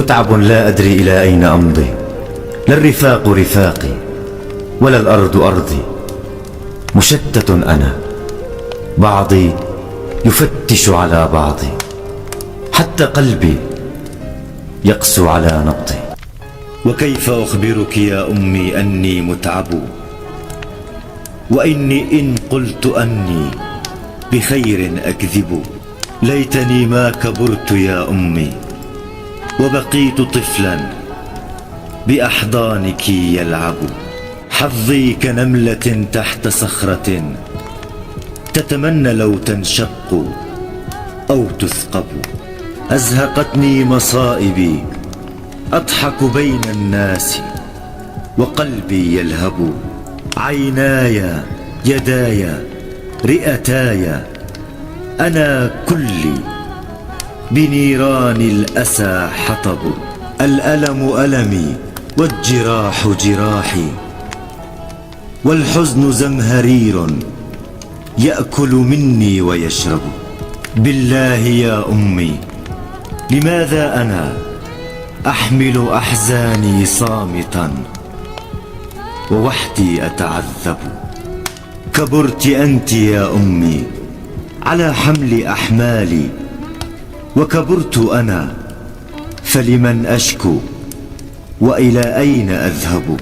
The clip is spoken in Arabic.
متعب لا أدري إلى أين أمضي، لا الرفاق رفاقي ولا الأرض أرضي. مشتت أنا، بعضي يفتش على بعضي، حتى قلبي يقسو على نبضي. وكيف أخبرك يا أمي أني متعب، وإني إن قلت أني بخير أكذب. ليتني ما كبرت يا أمي وبقيت طفلا بأحضانك يلعب. حظي كنملة تحت صخرة تتمنى لو تنشق أو تثقب. أزهقتني مصائبي أضحك بين الناس وقلبي يلهب. عيناي يداي رئتاي أنا كلي بنيران الأسى حطب. الألم ألمي والجراح جراحي، والحزن زمهرير يأكل مني ويشرب. بالله يا أمي لماذا أنا أحمل أحزاني صامتا ووحدي أتعذب؟ كبرت أنت يا أمي على حمل أحمالي، وكبرت أنا فلمن أشكو وإلى أين أذهب؟